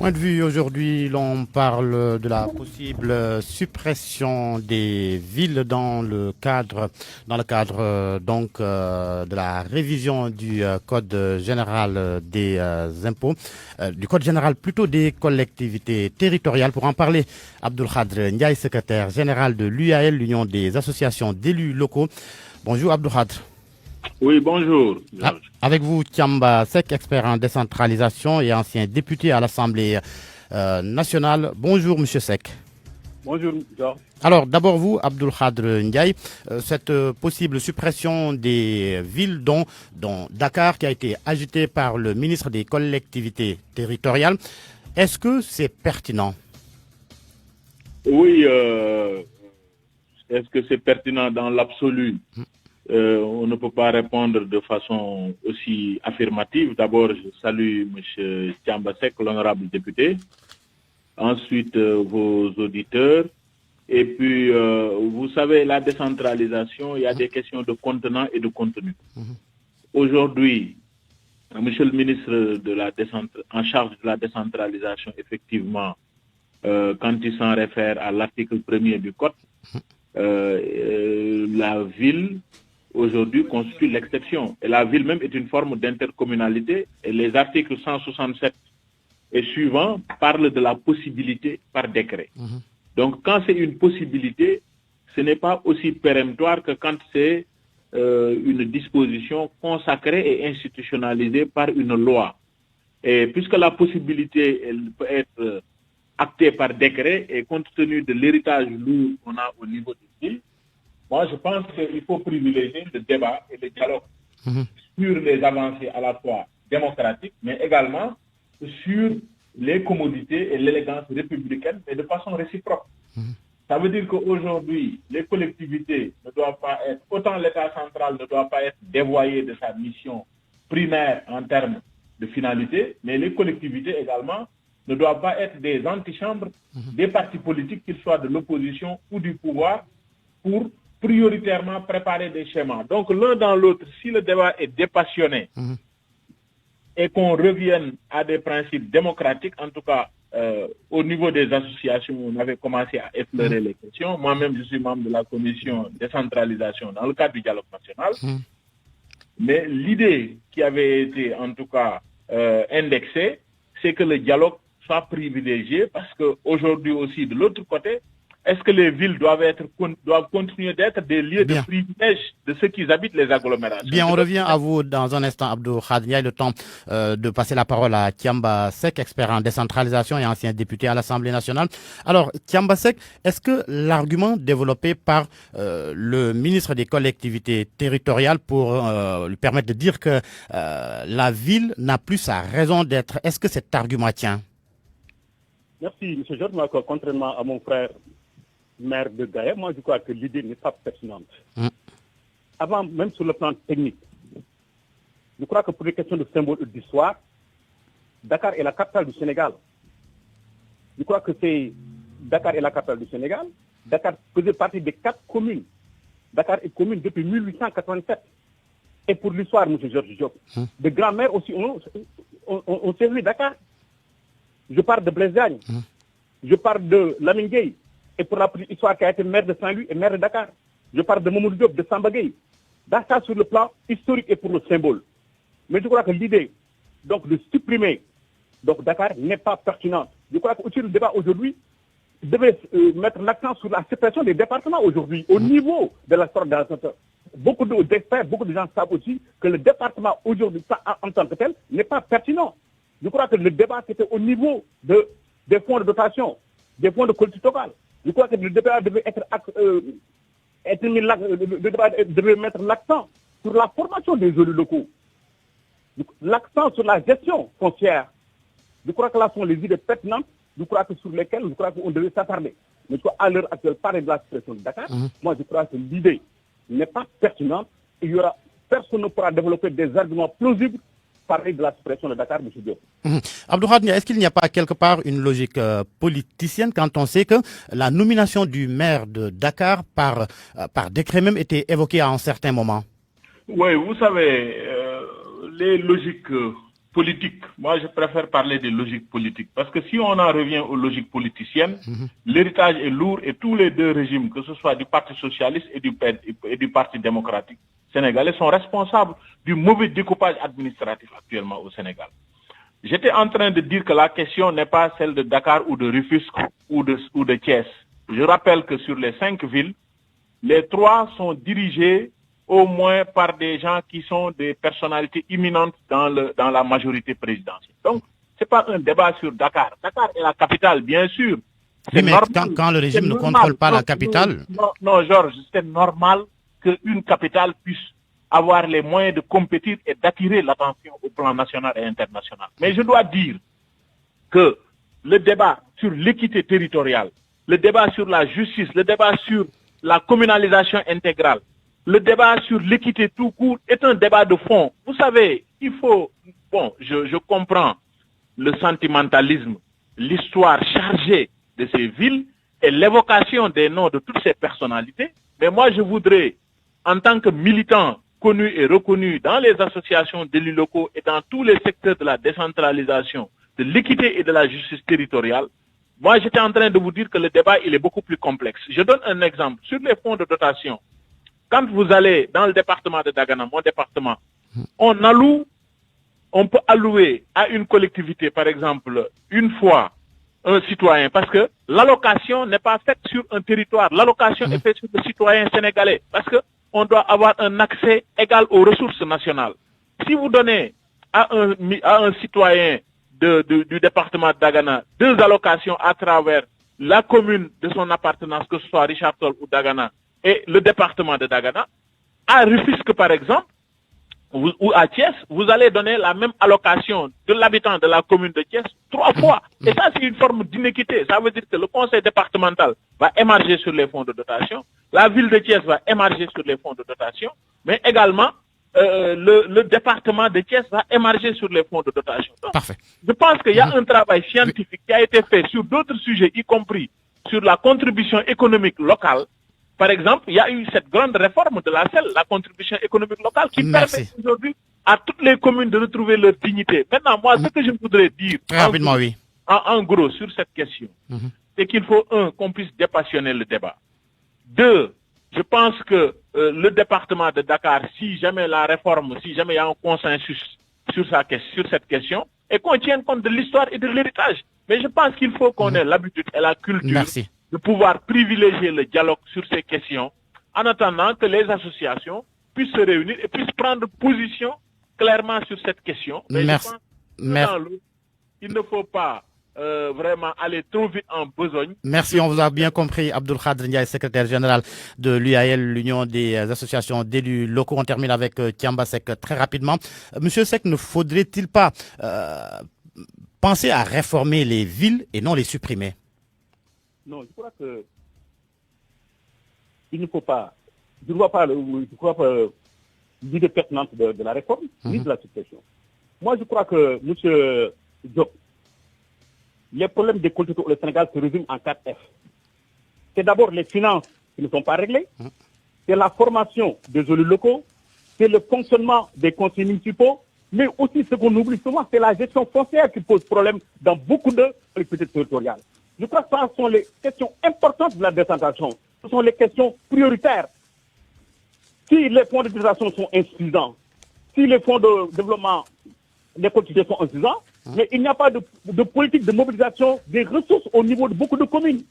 Point de vue aujourd'hui, l'on parle de la possible suppression des villes dans le cadre de la révision du code général des impôts, du code général plutôt des collectivités territoriales. Pour en parler, Abdul Khadr Ndiaye, secrétaire général de l'UAL, l'Union des associations d'élus locaux. Bonjour Abdul Khadr. Oui, bonjour. Avec vous, Thiamba Seck, expert en décentralisation et ancien député à l'Assemblée nationale. Bonjour, Monsieur Seck. Bonjour, Georges. Alors, d'abord vous, Abdul Khadr Ndiaye, cette possible suppression des villes, dont Dakar, qui a été agitée par le ministre des collectivités territoriales, est-ce que c'est pertinent? Oui, est-ce que c'est pertinent dans l'absolu? On ne peut pas répondre de façon aussi affirmative. D'abord, je salue M. Thiamba Seck, l'honorable député. Ensuite, vos auditeurs. Et puis, vous savez, la décentralisation, il y a des questions de contenant et de contenu. Aujourd'hui, M. le ministre en charge de la décentralisation, effectivement, quand il s'en réfère à l'article 1er du Code, la ville aujourd'hui constitue l'exception. Et la ville même est une forme d'intercommunalité. Et les articles 167 et suivants parlent de la possibilité par décret. Donc quand c'est une possibilité, ce n'est pas aussi péremptoire que quand c'est une disposition consacrée et institutionnalisée par une loi. Et puisque la possibilité, elle peut être actée par décret, et compte tenu de l'héritage lourd qu'on a au niveau des villes, moi, je pense qu'il faut privilégier le débat et le dialogue sur les avancées à la fois démocratiques, mais également sur les commodités et l'élégance républicaine, mais de façon réciproque. Ça veut dire qu'aujourd'hui, les collectivités ne doivent pas être, autant l'État central ne doit pas être dévoyé de sa mission primaire en termes de finalité, mais les collectivités également ne doivent pas être des antichambres des partis politiques, qu'ils soient de l'opposition ou du pouvoir, pour prioritairement préparer des schémas. Donc l'un dans l'autre, si le débat est dépassionné et qu'on revienne à des principes démocratiques, en tout cas au niveau des associations, on avait commencé à effleurer les questions. Moi-même, je suis membre de la commission décentralisation dans le cadre du dialogue national. Mais l'idée qui avait été en tout cas indexée, c'est que le dialogue soit privilégié, parce qu'aujourd'hui aussi, de l'autre côté, est-ce que les villes doivent continuer d'être des lieux de privilège de ceux qui habitent les agglomérations? Bien, on revient à vous dans un instant, Abdul Khadr Ndiaye. Le temps de passer la parole à Thiamba Seck, expert en décentralisation et ancien député à l'Assemblée nationale. Alors, Thiamba Seck, est-ce que l'argument développé par le ministre des collectivités territoriales pour lui permettre de dire que la ville n'a plus sa raison d'être, est-ce que cet argument tient? Merci, M. Georges. Contrairement à mon frère maire de Gaïa, moi je crois que l'idée n'est pas pertinente. Avant, même sur le plan technique, je crois que pour les questions de symbole et d'histoire, Dakar est la capitale du Sénégal. Je crois que Dakar est la capitale du Sénégal. Dakar faisait partie des 4 communes. Dakar est commune depuis 1887. Et pour l'histoire, M. Georges Diop, de grands-mères aussi ont servi Dakar. Je parle de Blaise Diagne. Je parle de Lamine Gueye. Et pour la petite histoire, qui a été maire de Saint-Louis et maire de Dakar. Je parle de Mamoudou Diop, de Samba Gueye. Dakar sur le plan historique et pour le symbole. Mais je crois que l'idée donc, de supprimer Dakar n'est pas pertinente. Je crois que le débat aujourd'hui devait mettre l'accent sur la suppression des départements aujourd'hui, au niveau de la sorte d'organisation. Beaucoup d'experts, beaucoup de gens savent aussi que le département aujourd'hui, en tant que tel, n'est pas pertinent. Je crois que le débat, c'était au niveau des fonds de dotation, des fonds de collectivité locale. Je crois que le débat devait devait mettre l'accent sur la formation des élus locaux, l'accent sur la gestion foncière. Je crois que là sont les idées pertinentes, sur lesquelles on devait s'attarder. Mais à l'heure actuelle, parler de la situation de Dakar, moi je crois que l'idée n'est pas pertinente. Personne ne pourra développer des arguments plausibles parler de la suppression de Dakar, M. Diop. Abdul Khadr, est-ce qu'il n'y a pas quelque part une logique politicienne quand on sait que la nomination du maire de Dakar par décret même était évoquée à un certain moment? Oui, vous savez, les logiques politique, moi je préfère parler des logiques politiques. Parce que si on en revient aux logiques politiciennes, l'héritage est lourd et tous les deux régimes, que ce soit du Parti socialiste et du Parti démocratique sénégalais, sont responsables du mauvais découpage administratif actuellement au Sénégal. J'étais en train de dire que la question n'est pas celle de Dakar ou de Rufisque ou de Thiès. Je rappelle que sur les 5 villes, les 3 sont dirigées au moins par des gens qui sont des personnalités imminentes dans la majorité présidentielle. Donc, c'est pas un débat sur Dakar. Dakar est la capitale, bien sûr. Oui, mais quand le régime ne contrôle pas la capitale... Non, Georges, c'est normal qu'une capitale puisse avoir les moyens de compétir et d'attirer l'attention au plan national et international. Mais je dois dire que le débat sur l'équité territoriale, le débat sur la justice, le débat sur la communalisation intégrale, le débat sur l'équité tout court est un débat de fond. Vous savez, il faut... Bon, je comprends le sentimentalisme, l'histoire chargée de ces villes et l'évocation des noms de toutes ces personnalités. Mais moi, je voudrais, en tant que militant connu et reconnu dans les associations d'élus locaux et dans tous les secteurs de la décentralisation, de l'équité et de la justice territoriale, moi, j'étais en train de vous dire que le débat, il est beaucoup plus complexe. Je donne un exemple. Sur les fonds de dotation, quand vous allez dans le département de Dagana, mon département, on peut allouer à une collectivité, par exemple, une fois un citoyen, parce que l'allocation n'est pas faite sur un territoire, l'allocation est faite sur le citoyen sénégalais, parce que on doit avoir un accès égal aux ressources nationales. Si vous donnez à un citoyen du département de Dagana 2 allocations à travers la commune de son appartenance, que ce soit Richard Toll ou Dagana, et le département de Dagana, à Rufisque par exemple, ou à Thiès, vous allez donner la même allocation de l'habitant de la commune de Thiès 3 fois. Et ça, c'est une forme d'inéquité. Ça veut dire que le conseil départemental va émarger sur les fonds de dotation, la ville de Thiès va émarger sur les fonds de dotation, mais également le département de Thiès va émarger sur les fonds de dotation. Donc, parfait. Je pense qu'il y a un travail scientifique qui a été fait sur d'autres sujets, y compris sur la contribution économique locale. Par exemple, il y a eu cette grande réforme de la CEL, la contribution économique locale, qui permet aujourd'hui à toutes les communes de retrouver leur dignité. Maintenant, moi, ce que je voudrais dire, très rapidement, en gros, sur cette question, c'est qu'il faut, qu'on puisse dépassionner le débat. 2, je pense que le département de Dakar, si jamais la réforme, si jamais il y a un consensus sur cette question, et qu'on tienne compte de l'histoire et de l'héritage. Mais je pense qu'il faut qu'on ait l'habitude et la culture de pouvoir privilégier le dialogue sur ces questions, en attendant que les associations puissent se réunir et puissent prendre position clairement sur cette question. Mais je pense que il ne faut pas vraiment aller trop vite en besogne. Merci, on vous a bien compris. Abdoul Khadr Ndiaye, secrétaire général de l'UAL, l'Union des associations d'élus locaux. On termine avec Thiamba Seck très rapidement. Monsieur Seck, ne faudrait-il pas penser à réformer les villes et non les supprimer? Non, je crois que il ne faut pas, je ne vois pas l'idée pertinente de la réforme, ni de la suppression. Moi, je crois que, M. Diop, les problèmes des collectivités au Sénégal se résument en 4 F. C'est d'abord les finances qui ne sont pas réglées, c'est la formation des élus locaux, c'est le fonctionnement des conseils municipaux, mais aussi ce qu'on oublie souvent, c'est la gestion foncière qui pose problème dans beaucoup de collectivités territoriales. Je crois que ce sont les questions importantes de la décentralisation. Ce sont les questions prioritaires. Si les fonds de décentralisation sont insuffisants, si les fonds de développement des collectivités sont insuffisants, mais il n'y a pas de politique de mobilisation des ressources au niveau de beaucoup de communes.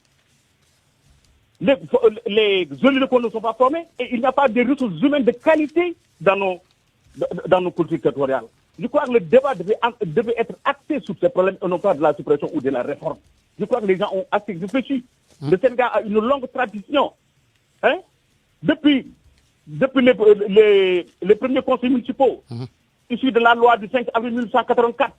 Les élus locaux ne sont pas formés et il n'y a pas de ressources humaines de qualité dans nos politiques territoriales. Je crois que le débat devait être axé sur ces problèmes et non pas de la suppression ou de la réforme. Je crois que les gens ont assez réfléchi. Le Sénégal a une longue tradition. Depuis les premiers conseils municipaux, issus de la loi du 5 avril 1984,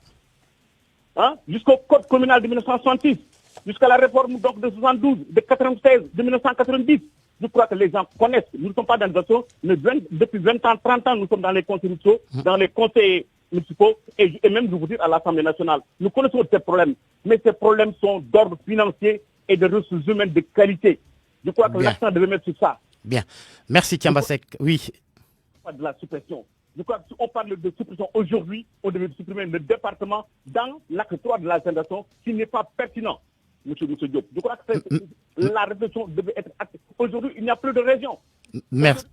jusqu'au code communal de 1966, jusqu'à la réforme donc, de 72, de 96, de 1990. Je crois que les gens connaissent. Nous ne sommes pas dans les actions, mais depuis 20 ans, 30 ans, nous sommes dans les conseils municipaux, dans les conseils municipaux et même, je vous dire, à l'Assemblée nationale. Nous connaissons ces problèmes, mais ces problèmes sont d'ordre financier et de ressources humaines de qualité. Je crois que l'accent devait mettre sur ça. Bien. Merci, Thiamba Seck. Oui. Pas de la suppression. Je crois que si on parle de suppression aujourd'hui, on devait supprimer le département dans l'acte 3 de la génération qui n'est pas pertinent, monsieur Diop. Je crois que la réflexion devait être active. Aujourd'hui, il n'y a plus de région. Merci.